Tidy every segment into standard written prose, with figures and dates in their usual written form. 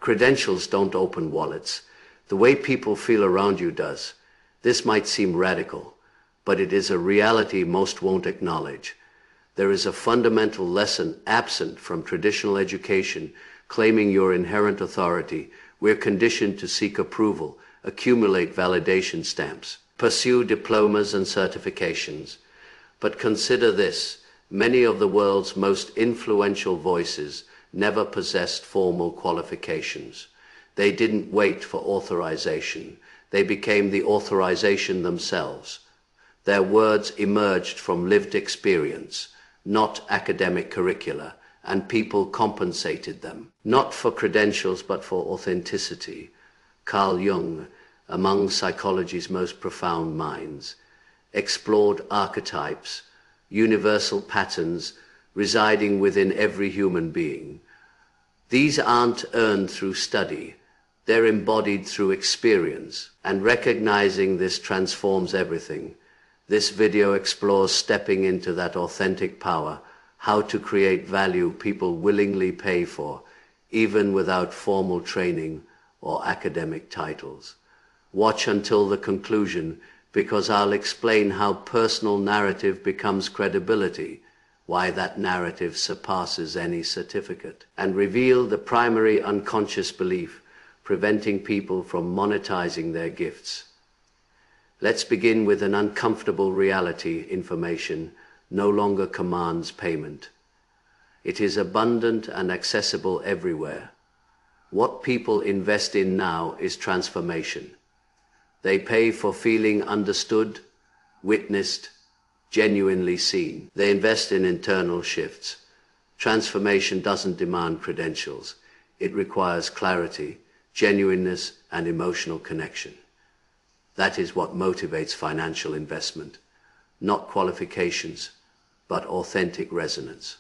Credentials don't open wallets. The way people feel around you does. This might seem radical, but it is a reality most won't acknowledge. There is a fundamental lesson absent from traditional education claiming your inherent authority. We're conditioned to seek approval, accumulate validation stamps, pursue diplomas and certifications. But consider this, many of the world's most influential voices never possessed formal qualifications. They didn't wait for authorization. They became the authorization themselves. Their words emerged from lived experience, not academic curricula, and people compensated them, not for credentials but for authenticity. Carl Jung, among psychology's most profound minds, explored archetypes, universal patterns residing within every human being. These aren't earned through study, they're embodied through experience, and recognizing this transforms everything. This video explores stepping into that authentic power, how to create value people willingly pay for, even without formal training or academic titles. Watch until the conclusion, because I'll explain how personal narrative becomes credibility, why that narrative surpasses any certificate, and reveal the primary unconscious belief preventing people from monetizing their gifts. Let's begin with an uncomfortable reality. Information no longer commands payment. It is abundant and accessible everywhere. What people invest in now is transformation. They pay for feeling understood, witnessed, genuinely seen. They invest in internal shifts. Transformation doesn't demand credentials. It requires clarity, genuineness, and emotional connection. That is what motivates financial investment, not qualifications, but authentic resonance.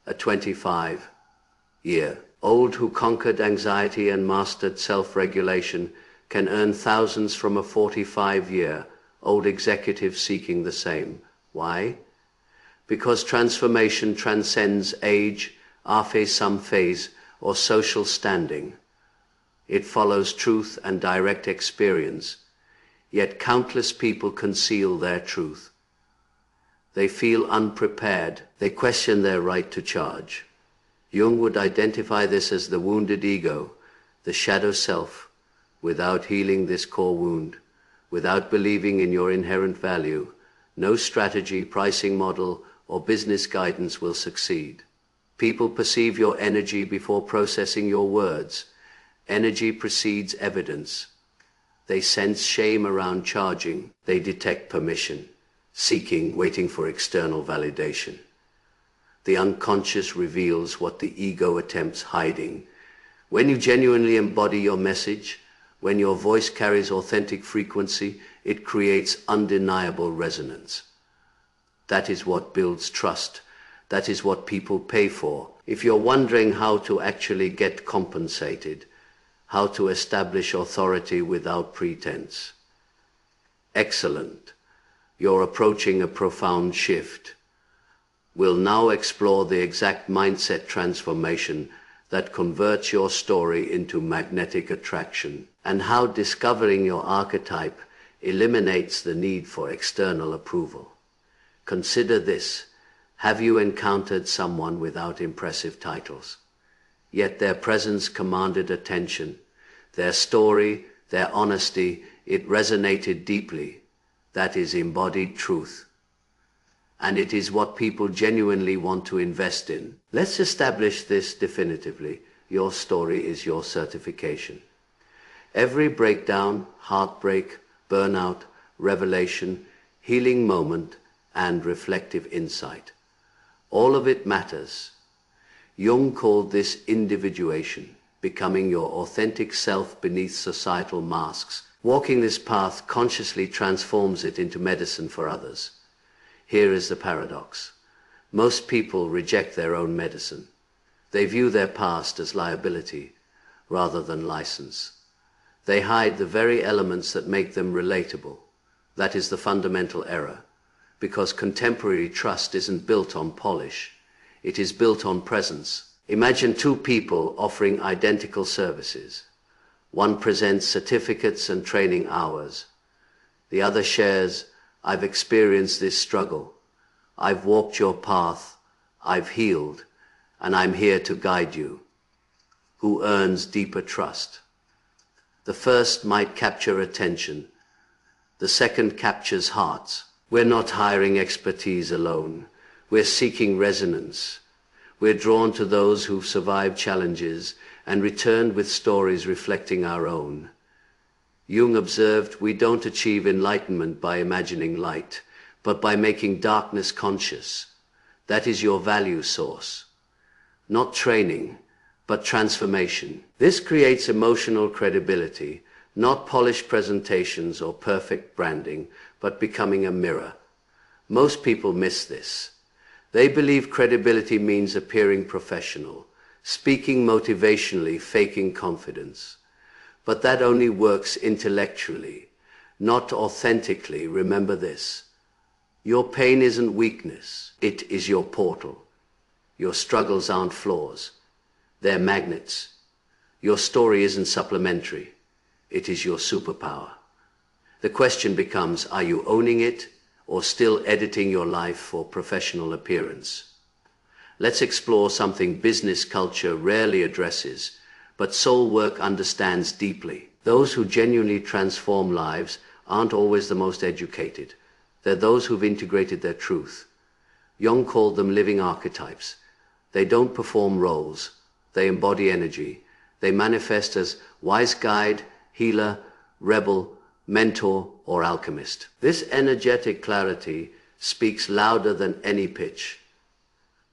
A 25-year-old who conquered anxiety and mastered self-regulation can earn thousands from a 45-year-old executive seeking the same. Why? Because transformation transcends age, some phase, or social standing. It follows truth and direct experience, yet countless people conceal their truth. They feel unprepared. They question their right to charge. Jung would identify this as the wounded ego, the shadow self. Without healing this core wound, without believing in your inherent value, no strategy, pricing model, or business guidance will succeed. People perceive your energy before processing your words. Energy precedes evidence. They sense shame around charging. They detect permission, seeking, waiting for external validation. The unconscious reveals what the ego attempts hiding. When you genuinely embody your message, when your voice carries authentic frequency, it creates undeniable resonance. That is what builds trust. That is what people pay for. If you're wondering how to actually get compensated, how to establish authority without pretense, excellent. You're approaching a profound shift. We'll now explore the exact mindset transformation that converts your story into magnetic attraction, and how discovering your archetype eliminates the need for external approval. Consider this. Have you encountered someone without impressive titles, yet their presence commanded attention? Their story, their honesty, it resonated deeply. That is embodied truth. And it is what people genuinely want to invest in. Let's establish this definitively. Your story is your certification. Every breakdown, heartbreak, burnout, revelation, healing moment, and reflective insight, all of it matters. Jung called this individuation, becoming your authentic self beneath societal masks. Walking this path consciously transforms it into medicine for others. Here is the paradox. Most people reject their own medicine. They view their past as liability rather than license. They hide the very elements that make them relatable. That is the fundamental error, because contemporary trust isn't built on polish. It is built on presence. Imagine two people offering identical services. One presents certificates and training hours. The other shares, I've experienced this struggle. I've walked your path. I've healed. And I'm here to guide you. Who earns deeper trust? The first might capture attention. The second captures hearts. We're not hiring expertise alone. We're seeking resonance. We're drawn to those who've survived challenges and returned with stories reflecting our own. Jung observed, we don't achieve enlightenment by imagining light, but by making darkness conscious. That is your value source. Not training, but transformation. This creates emotional credibility, not polished presentations or perfect branding, but becoming a mirror. Most people miss this. They believe credibility means appearing professional, speaking motivationally, faking confidence. But that only works intellectually, not authentically. Remember this. Your pain isn't weakness. It is your portal. Your struggles aren't flaws. They're magnets. Your story isn't supplementary. It is your superpower. The question becomes, are you owning it or still editing your life for professional appearance? Let's explore something business culture rarely addresses, but soul work understands deeply. Those who genuinely transform lives aren't always the most educated. They're those who've integrated their truth. Jung called them living archetypes. They don't perform roles. They embody energy. They manifest as wise guide, healer, rebel, mentor, or alchemist. This energetic clarity speaks louder than any pitch.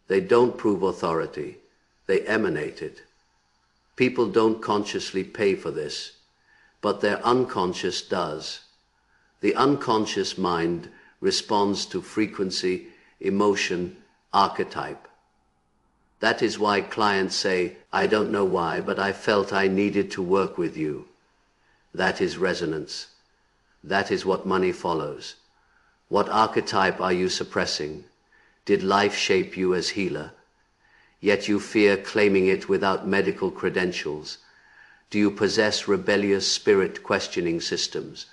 They don't prove authority. They emanate it. People don't consciously pay for this, but their unconscious does. The unconscious mind responds to frequency, emotion, archetype. That is why clients say, I don't know why, but I felt I needed to work with you. That is resonance. That is what money follows. What archetype are you suppressing? Did life shape you as healer? Yet you fear claiming it without medical credentials. Do you possess rebellious spirit questioning systems,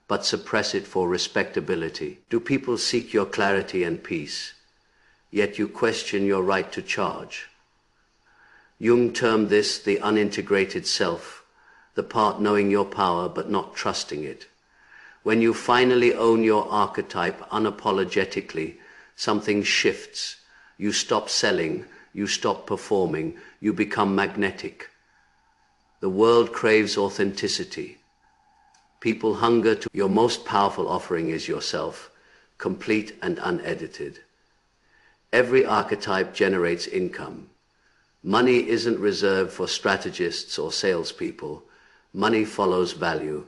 but suppress it for respectability? Do people seek your clarity and peace, yet you question your right to charge? Jung termed this the unintegrated self, the part knowing your power but not trusting it. When you finally own your archetype unapologetically, something shifts. You stop selling, you stop performing, you become magnetic. The world craves authenticity. People hunger to. Your most powerful offering is yourself, complete and unedited. Every archetype generates income. Money isn't reserved for strategists or salespeople. Money follows value.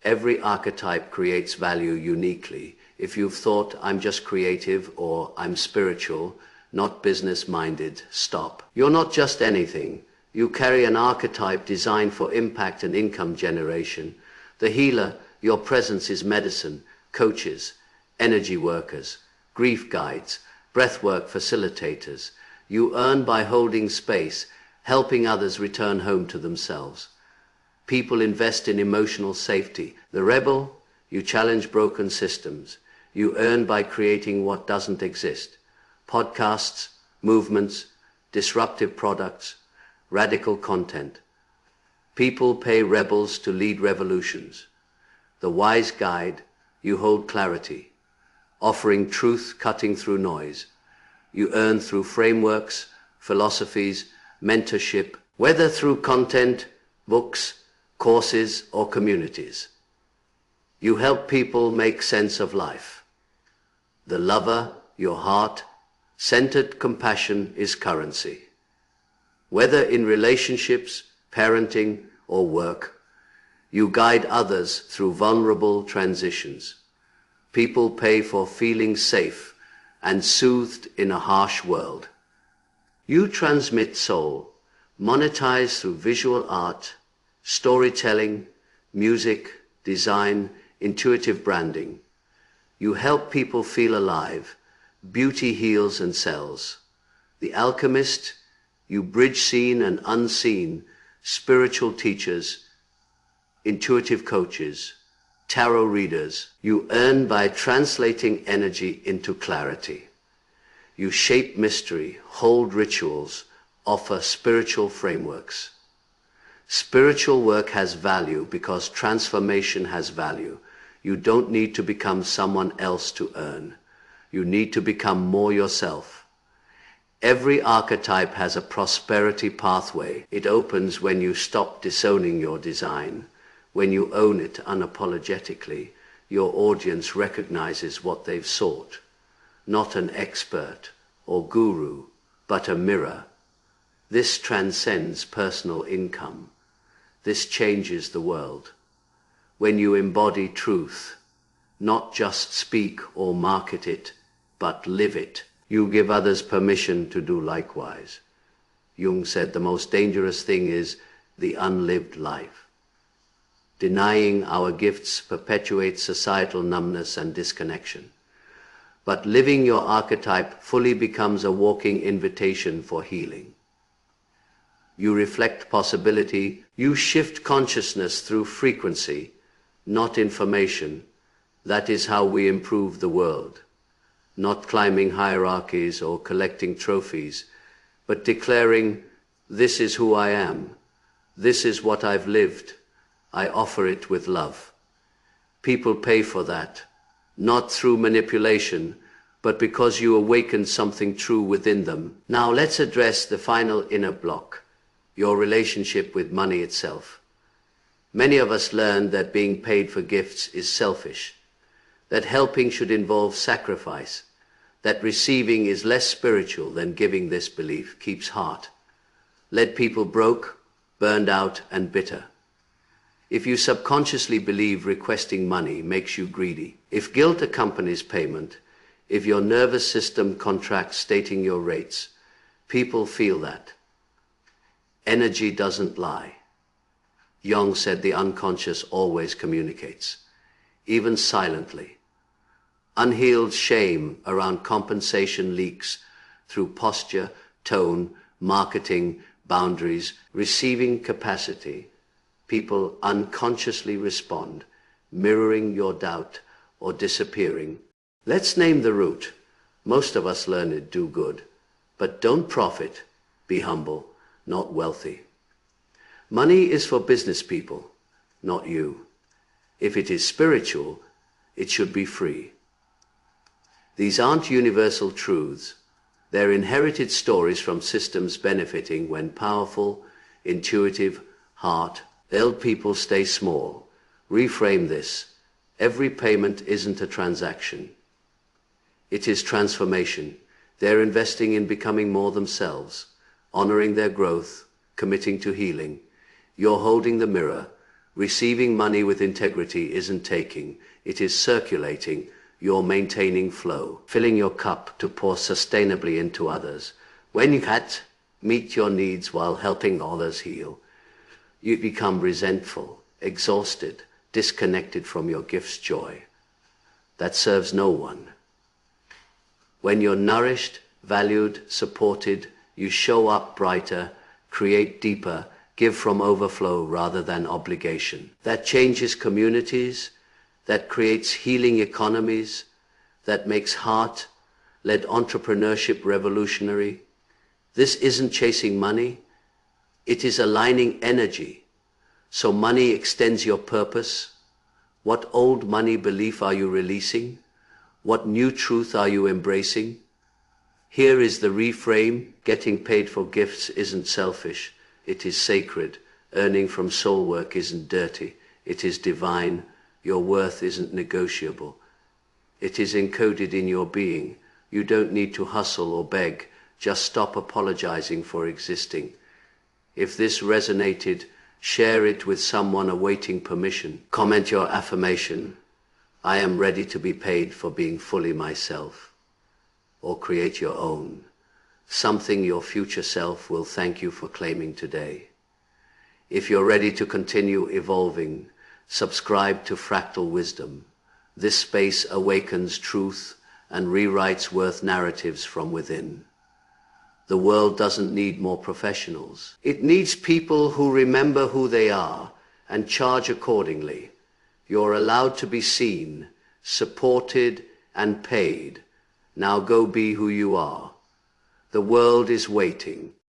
Every archetype creates value uniquely. If you've thought, I'm just creative or I'm spiritual, not business-minded, stop. You're not just anything. You carry an archetype designed for impact and income generation. The healer, your presence is medicine, coaches, energy workers, grief guides, breathwork facilitators. You earn by holding space, helping others return home to themselves. People invest in emotional safety. The rebel, you challenge broken systems. You earn by creating what doesn't exist. Podcasts, movements, disruptive products, radical content. People pay rebels to lead revolutions. The wise guide, you hold clarity, offering truth cutting through noise. You earn through frameworks, philosophies, mentorship, whether through content, books, courses, or communities. You help people make sense of life. The lover, your heart, centered compassion is currency. Whether in relationships, parenting, or work, you guide others through vulnerable transitions. People pay for feeling safe and soothed in a harsh world. You transmit soul, monetize through visual art, storytelling, music, design, intuitive branding. You help people feel alive. Beauty heals and sells. The alchemist, You bridge seen and unseen, spiritual teachers, intuitive coaches, tarot readers. You earn by translating energy into clarity. You shape mystery, hold rituals, offer spiritual frameworks. Spiritual work has value because transformation has value. You don't need to become someone else to earn. You need to become more yourself. Every archetype has a prosperity pathway. It opens when you stop disowning your design. When you own it unapologetically, your audience recognizes what they've sought. Not an expert or guru, but a mirror. This transcends personal income. This changes the world. When you embody truth, not just speak or market it, but live it, you give others permission to do likewise. Jung said the most dangerous thing is the unlived life. Denying our gifts perpetuates societal numbness and disconnection. But living your archetype fully becomes a walking invitation for healing. You reflect possibility. You shift consciousness through frequency, not information. That is how we improve the world. Not climbing hierarchies or collecting trophies, but declaring, this is who I am. This is what I've lived. I offer it with love. People pay for that, not through manipulation, but because you awakened something true within them. Now let's address the final inner block, your relationship with money itself. Many of us learned that being paid for gifts is selfish, that helping should involve sacrifice, that receiving is less spiritual than giving. This belief keeps heart, led people broke, burned out, and bitter. If you subconsciously believe requesting money makes you greedy, if guilt accompanies payment, if your nervous system contracts stating your rates, people feel that. Energy doesn't lie. Jung said the unconscious always communicates, even silently. Unhealed shame around compensation leaks through posture, tone, marketing, boundaries, receiving capacity. People unconsciously respond, mirroring your doubt or disappearing. Let's name the root. Most of us learn it, do good, but don't profit, be humble, not wealthy. Money is for business people, not you. If it is spiritual, it should be free. These aren't universal truths. They're inherited stories from systems benefiting when powerful, intuitive, heart-held people stay small. Reframe this. Every payment isn't a transaction. It is transformation. They're investing in becoming more themselves, honoring their growth, committing to healing. You're holding the mirror. Receiving money with integrity isn't taking, it is circulating. You're maintaining flow, filling your cup to pour sustainably into others. When you can't meet your needs while helping others heal, you become resentful, exhausted, disconnected from your gift's joy. That serves no one. When you're nourished, valued, supported, you show up brighter, create deeper, give from overflow rather than obligation. That changes communities, that creates healing economies, that makes heart-led entrepreneurship revolutionary. This isn't chasing money, it is aligning energy. So money extends your purpose. What old money belief are you releasing? What new truth are you embracing? Here is the reframe. Getting paid for gifts isn't selfish, it is sacred. Earning from soul work isn't dirty, it is divine. Your worth isn't negotiable. It is encoded in your being. You don't need to hustle or beg. Just stop apologizing for existing. If this resonated, share it with someone awaiting permission. Comment your affirmation. I am ready to be paid for being fully myself. Or create your own. Something your future self will thank you for claiming today. If you're ready to continue evolving, subscribe to Fractal Wisdom. This space awakens truth and rewrites worth narratives from within. The world doesn't need more professionals. It needs people who remember who they are and charge accordingly. You're allowed to be seen, supported, and paid. Now go be who you are. The world is waiting.